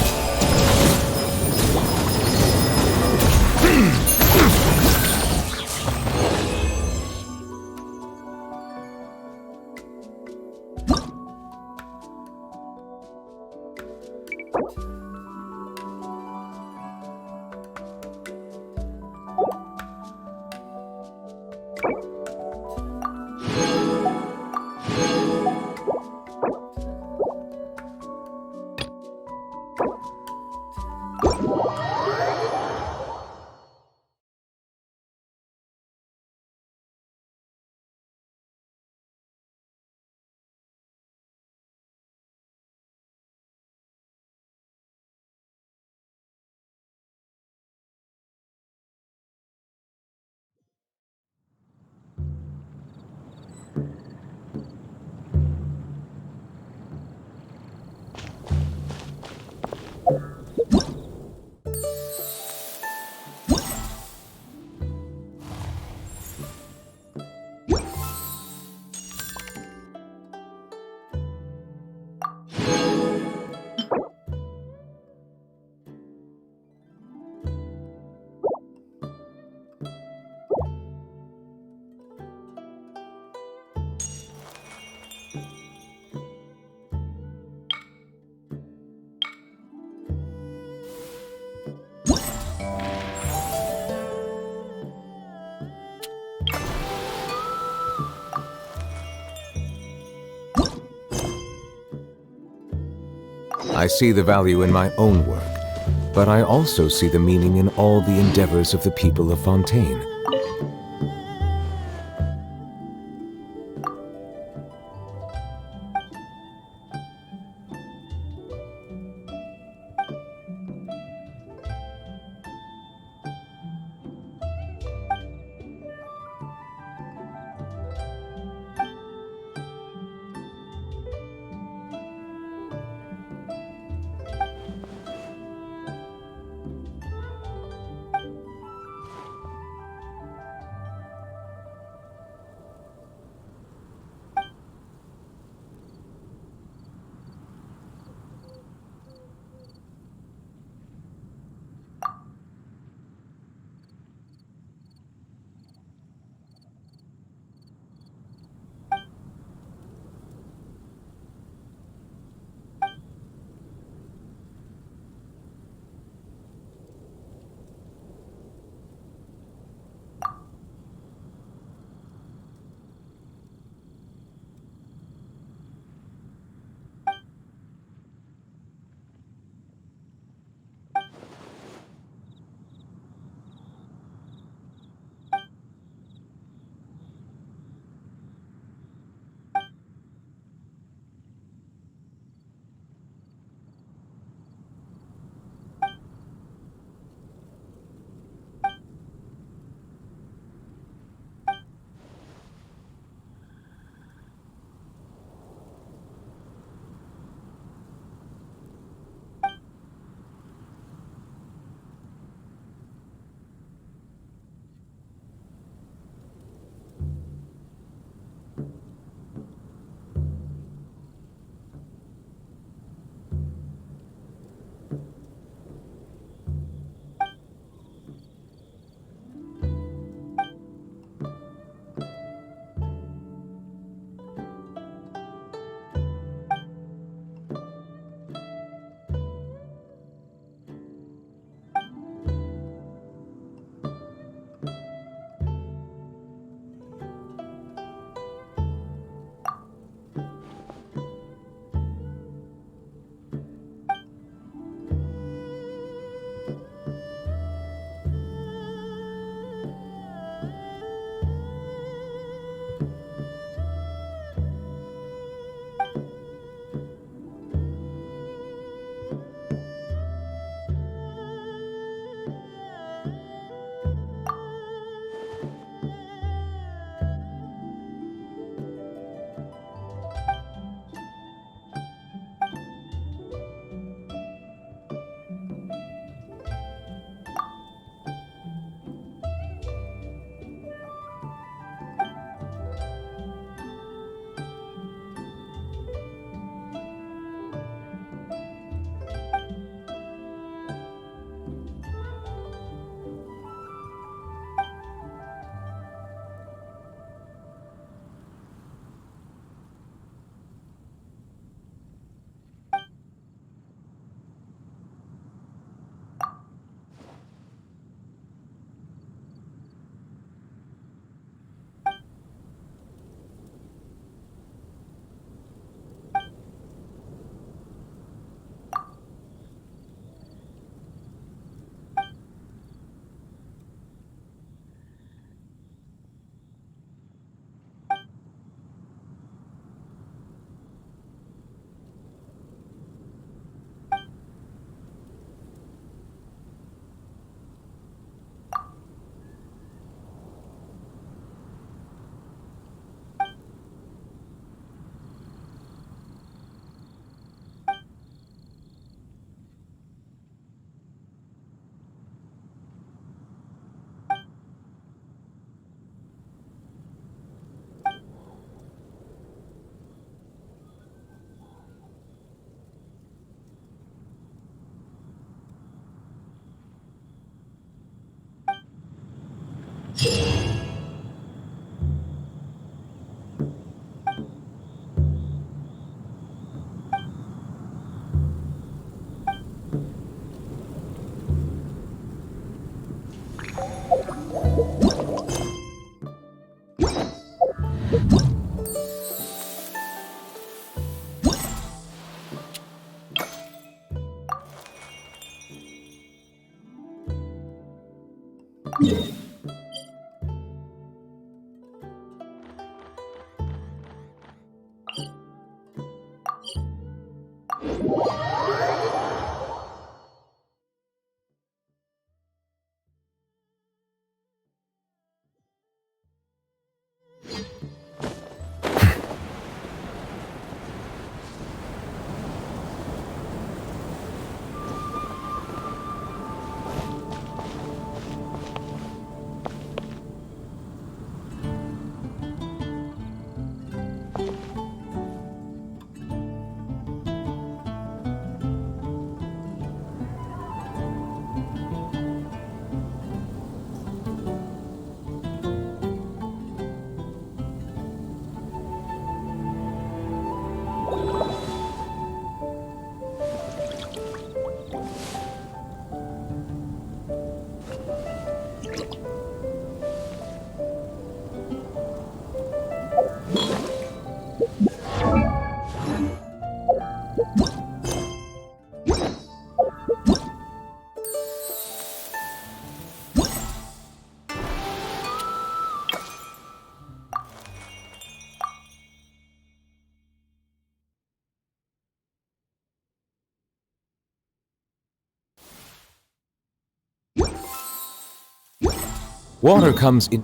I see the value in my own work, but I also see the meaning in all the endeavors of the people of Fontaine. Water comes in.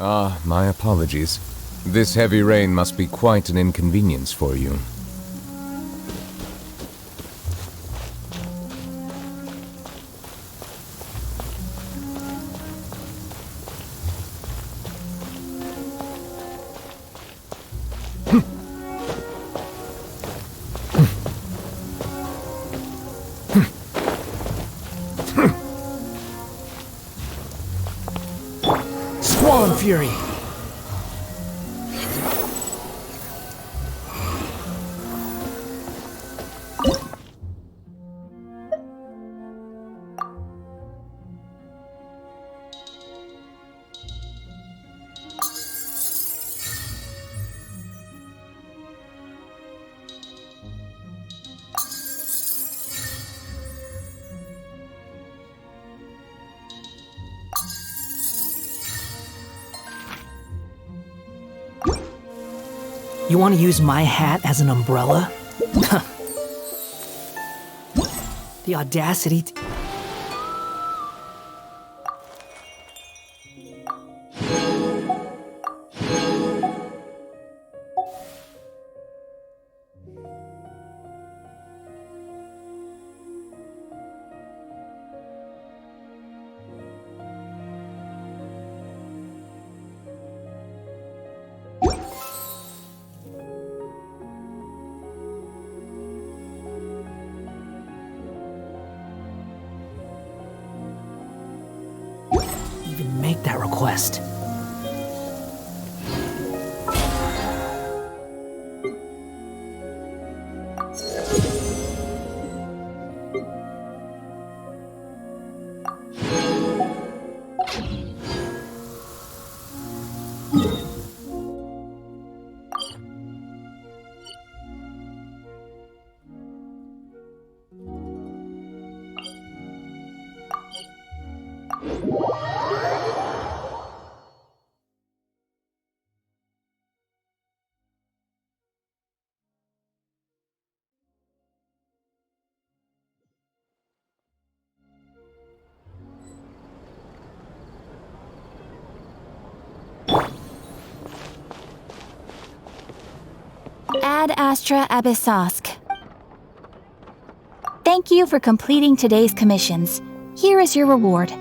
Ah, my apologies. This heavy rain must be quite an inconvenience for you. Storm Fury. You want to use my hat as an umbrella? The audacity. Even make that request. Ad Astra Abyssosk. Thank you for completing today's commissions. Here is your reward.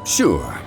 Sure.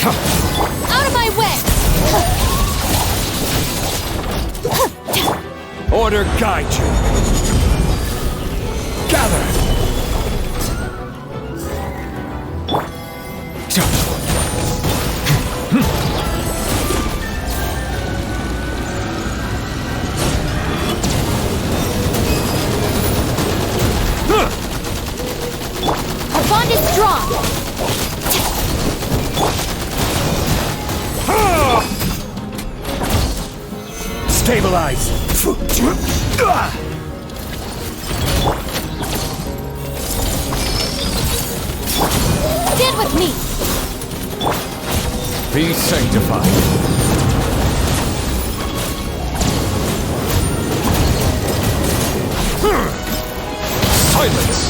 Out of my way! Order guide you. Gather. Our bond is strong! Stabilize. Stand with me! Be sanctified. Silence.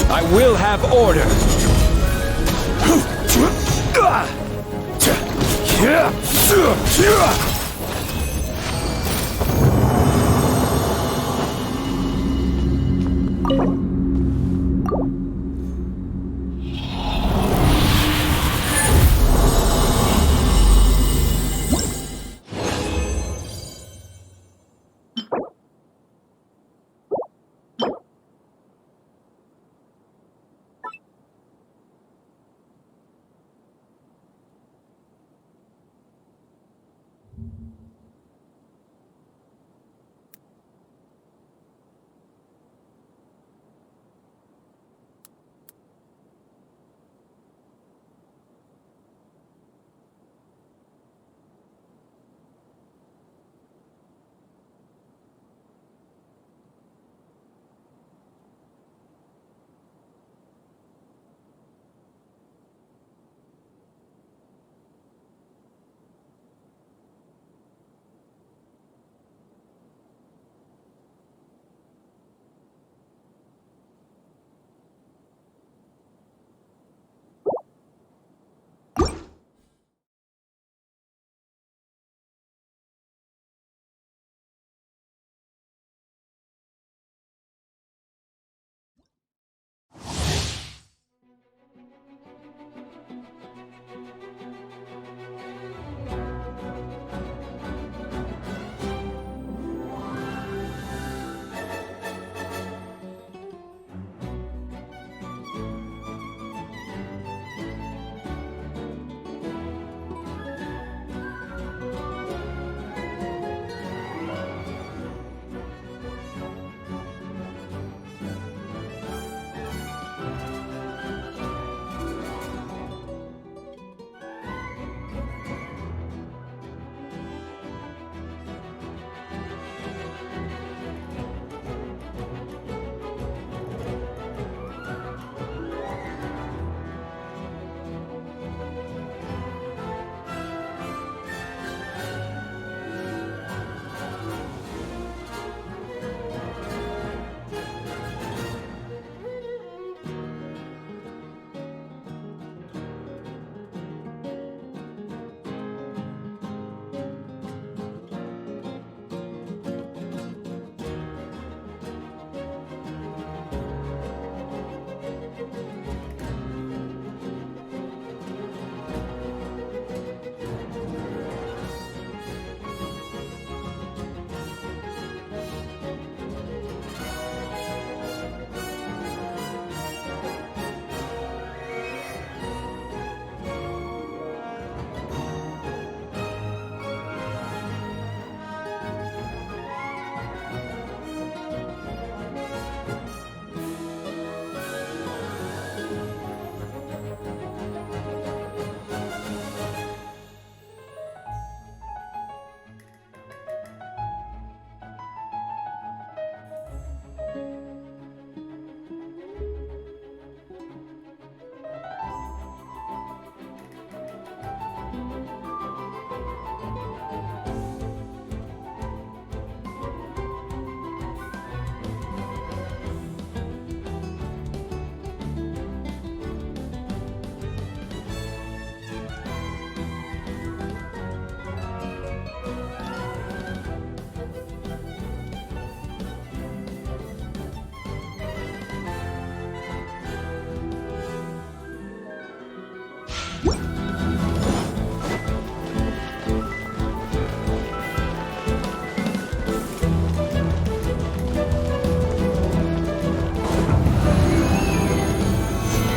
I will have order.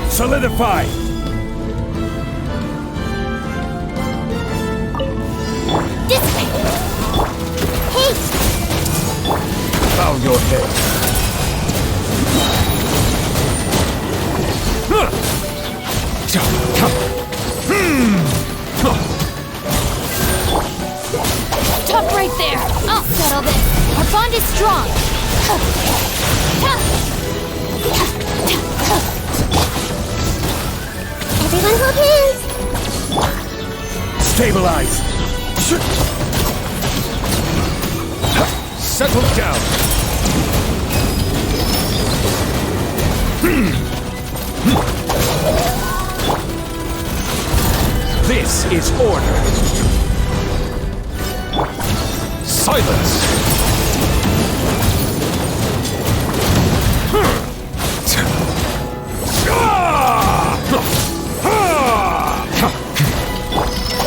Solidify! This way! Haste! Bow your head. Stop right there! I'll settle this! Our bond is strong! Everyone hold hands! Stabilize! Settle down! This is order! Silence!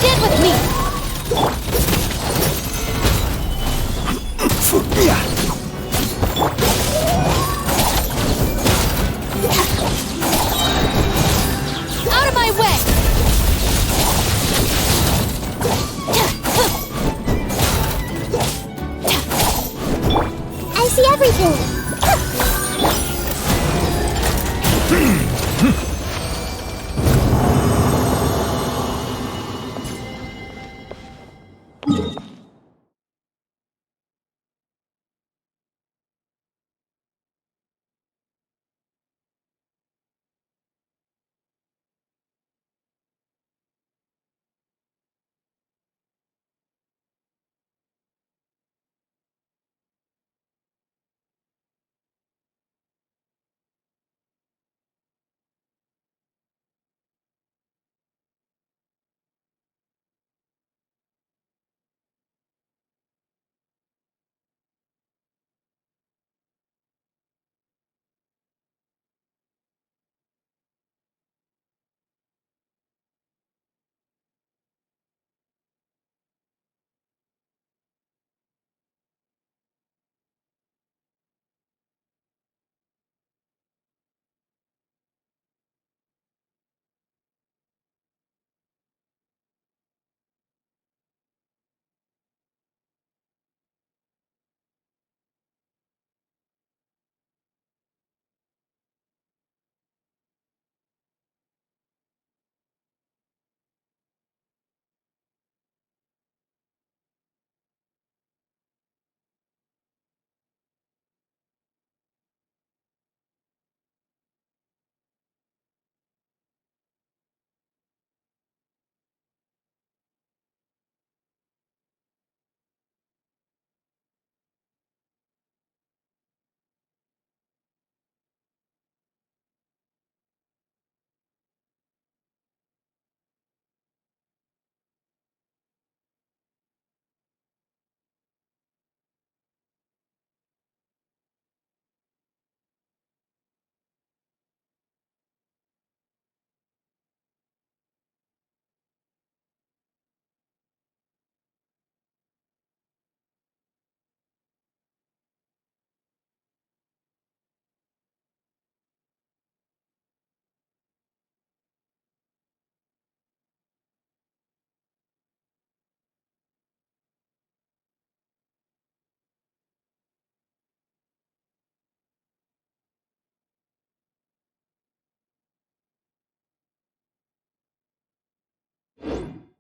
Stand with me! Out of my way! I see everything!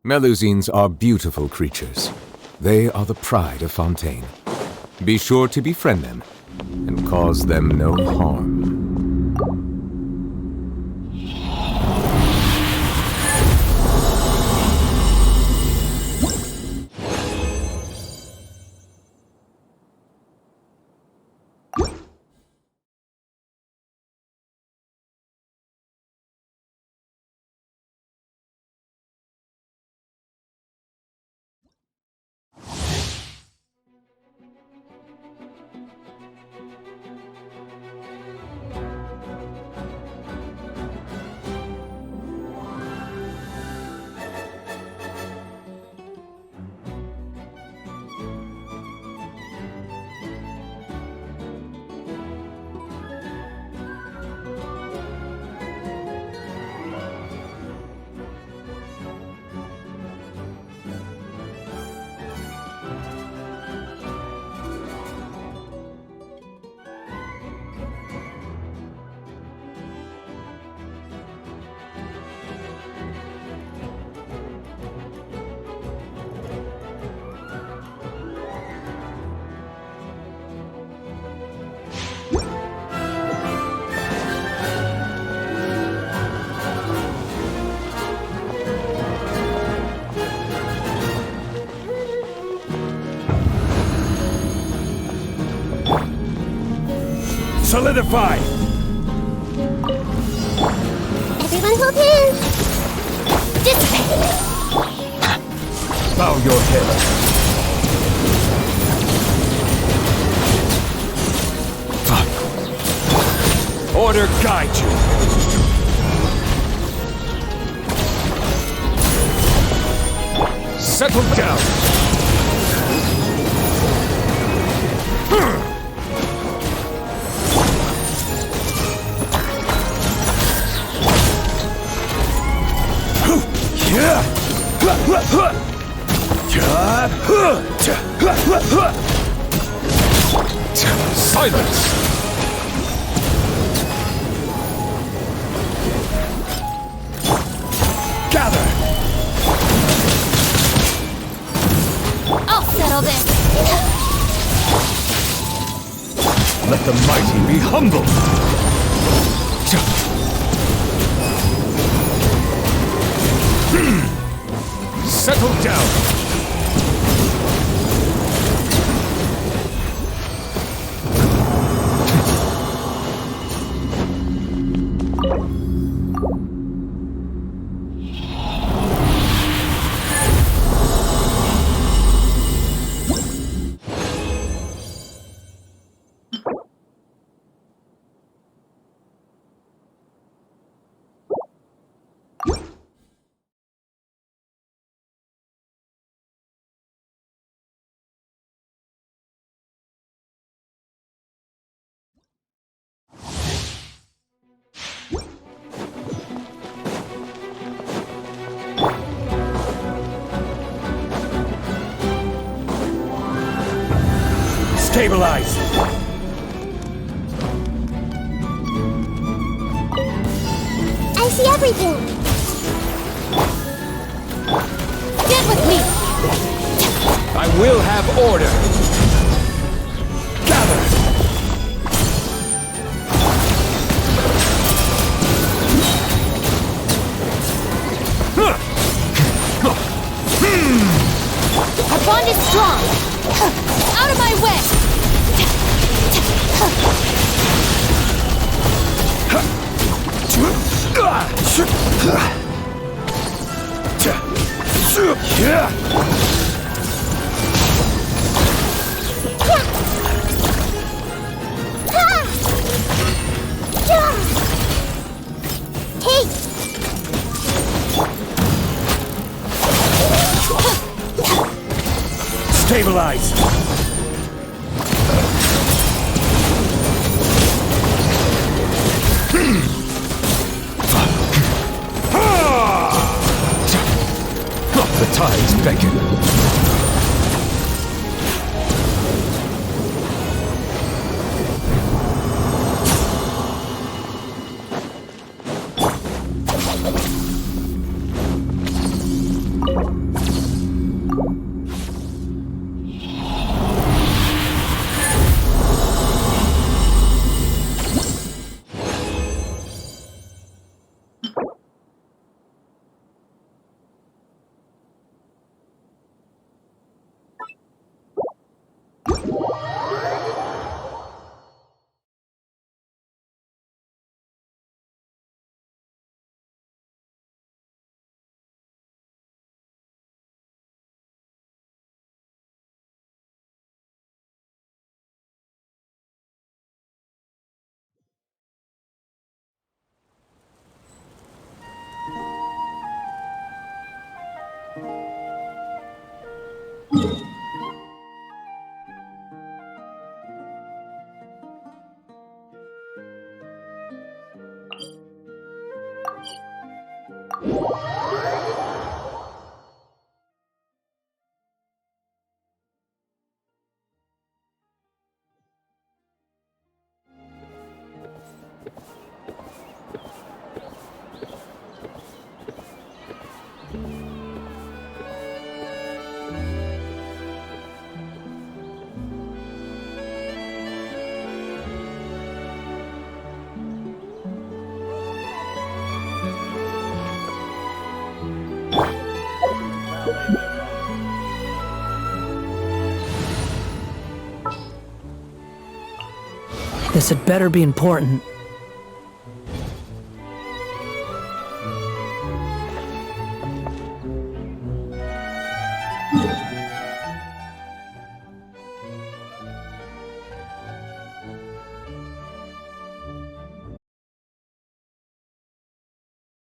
Melusines are beautiful creatures. They are the pride of Fontaine. Be sure to befriend them and cause them no harm. Solidify! Everyone hold hands. Dissipate. Bow your head. Order guide you. Settle down. Silence! Gather! I'll settle this. Let the mighty be humble! Settle down! Stabilize! I see everything. Get with me. I will have order! Gather! Our bond is strong. Out of my way. Hey! Stabilize! The tides beckon. This had better be important.